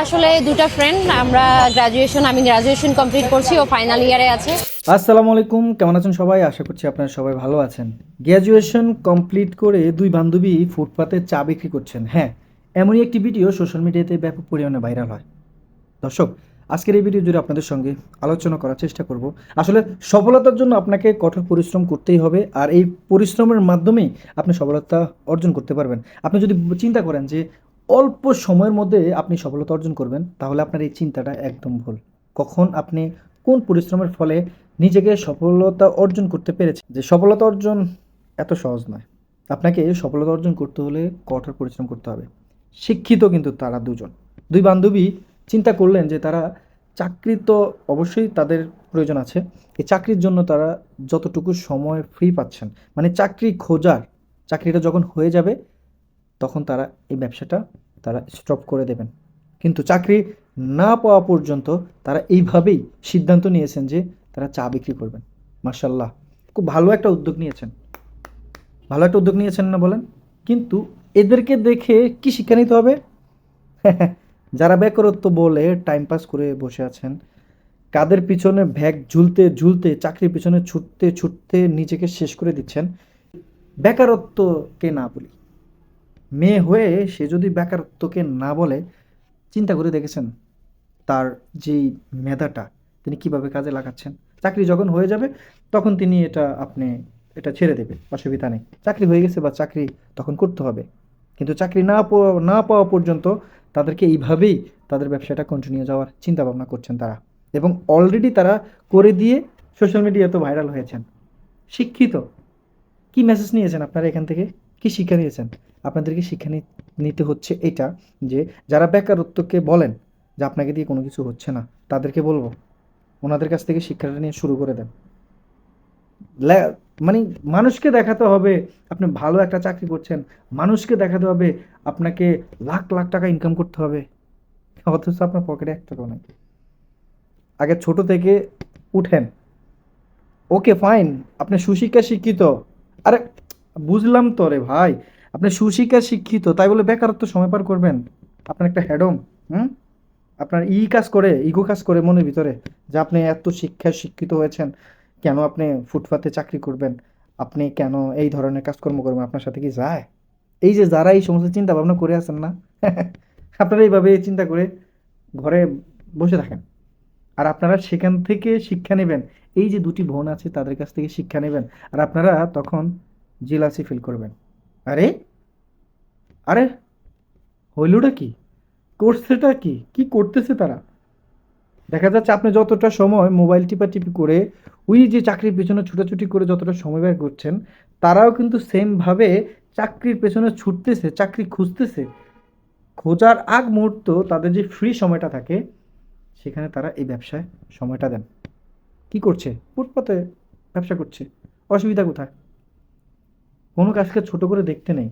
আসলে দুটো ফ্রেন্ড, আমি গ্রাজুয়েশন কমপ্লিট করছি, ও ফাইনাল ইয়ারে আছে। আসসালামু আলাইকুম, কেমন আছেন সবাই? আশা করছি আপনারা সবাই ভালো আছেন। গ্র্যাজুয়েশন কমপ্লিট করে দুই বান্ধবী ফুটপাতে চা বিক্রি করছেন। হ্যাঁ, এমনই একটি ভিডিও সোশ্যাল মিডিয়াতে ব্যাপক পরিমাণে ভাইরাল হয়। দর্শক, আজকের এই ভিডিও জুড়ে আপনাদের সঙ্গে আলোচনা করার চেষ্টা করব। আসলে সফলতার জন্য আপনাকে কঠোর পরিশ্রম করতেই হবে, আর এই পরিশ্রমের মাধ্যমেই আপনি সফলতা অর্জন করতে পারবেন। আপনি যদি চিন্তা করেন যে অল্প সময়ের মধ্যে আপনি সফলতা অর্জন করবেন, তাহলে আপনার এই চিন্তাটা একদম ভুল। কখন আপনি কোন পরিশ্রমের ফলে নিজেকে সফলতা অর্জন করতে পেরেছেন, যে সফলতা অর্জন এত সহজ নয়। আপনাকে সফলতা অর্জন করতে হলে কঠোর পরিশ্রম করতে হবে। শিক্ষিত কিন্তু তারা দুজন, দুই বান্ধবী চিন্তা করলেন যে তারা চাকরি তো অবশ্যই তাদের প্রয়োজন আছে। এই চাকরির জন্য তারা যতটুকু সময় ফ্রি পাচ্ছেন, মানে চাকরি খোঁজার, চাকরিটা যখন হয়ে যাবে তখন তারা এই ব্যবসাটা তারা স্টপ করে দেবেন। কিন্তু চাকরি না পাওয়া পর্যন্ত তারা এইভাবেই সিদ্ধান্ত নিয়েছেন যে তারা চা বিক্রি করবেন। মাশাল্লাহ, খুব ভালো একটা উদ্যোগ নিয়েছেন। ভালো একটা উদ্যোগ নিয়েছেন না বলেন? কিন্তু এদেরকে দেখে কি শিক্ষা নিতে হবে? যারা বেকারত্ব বলে টাইম পাস করে বসে আছেন, কাদের পিছনে ব্যাগ ঝুলতে ঝুলতে, চাকরির পিছনে ছুটতে ছুটতে নিজেকে শেষ করে দিচ্ছেন। বেকারত্বকে না বলি, মেয়ে হয়ে সে যদি বেকারত্বকে না বলে, চিন্তা করে দেখেছেন তার যেই মেধাটা তিনি কিভাবে কাজে লাগাচ্ছেন? চাকরি যখন হয়ে যাবে তখন তিনি এটা ছেড়ে দেবে, অসুবিধা নেই। চাকরি হয়ে গেছে বা চাকরি তখন করতে হবে। কিন্তু চাকরি না পাওয়া পর্যন্ত তাদেরকে এইভাবেই তাদের ব্যবসাটা কন্টিনিউ যাওয়ার চিন্তা ভাবনা করছেন তারা, এবং অলরেডি তারা করে দিয়ে সোশ্যাল মিডিয়াতে ভাইরাল হয়েছেন। শিক্ষিত, কি মেসেজ নিয়েছেন আপনারা এখান থেকে? কি শিক্ষা নিয়েছেন? আপনাদেরকে শিক্ষা নিতে হচ্ছে এটা, যে যারা বেকারত্বকে বলেন যে আপনাকে দিয়ে কোনো কিছু হচ্ছে না, তাদেরকে বলবো ওনাদের কাছ থেকে শিক্ষাটা নিয়ে শুরু করে দেন। মানে মানুষকে দেখাতে হবে আপনি ভালো একটা চাকরি করছেন, মানুষকে দেখাতে হবে আপনাকে লাখ লাখ টাকা ইনকাম করতে হবে, অথচ আপনার পকেটে 1 টাকাও নেই। আগে ছোট থেকে উঠেন। ওকে ফাইন, আপনি সুশিক্ষা শিক্ষিত। আরে বুঝলাম তো রে ভাই, আপনি সুশিক্ষা শিক্ষিত তাই বলে বেকারত্ব সময় পার করবেন? আপনার একটা হ্যাডম, হুম, আপনার কাজ করে, ইগো কাজ করে মনের ভিতরে, যে আপনি এত শিক্ষায় শিক্ষিত হয়েছেন, কেন আপনি ফুটপাতে চাকরি করবেন? আপনি কেন এই ধরনের কাজকর্ম করবেন? আপনার সাথে কি যায়? এই যে যারা এই সমস্ত চিন্তা ভাবনা করে আছেন না, আপনারা এইভাবে চিন্তা করে ঘরে বসে থাকেন, আর আপনারা সেখান থেকে শিক্ষা নেবেন। এই যে দুটি বোন আছে তাদের কাছ থেকে শিক্ষা নেবেন, আর আপনারা তখন জেলাসি ফিল করবেন। আরে আরে হইলটা কি, করছেটা কি, কি করতেছে তারা? দেখা যাচ্ছে আপনি যতটা সময় মোবাইল টিপাটিপি করে, ওই যে চাকরির পেছনে ছুটাছুটি করে যতটা সময় ব্যয় করছেন, তারাও কিন্তু সেমভাবে চাকরির পেছনে ছুটতেছে, চাকরি খুঁজতেছে। খোঁজার আগ মুহূর্ত তাদের যে ফ্রি সময়টা থাকে, সেখানে তারা এই ব্যবসায় সময়টা দেন। কি করছে? ফুটপাতে ব্যবসা করছে। অসুবিধা কোথায়? কোনো কাজকে ছোট করে দেখতে নেই।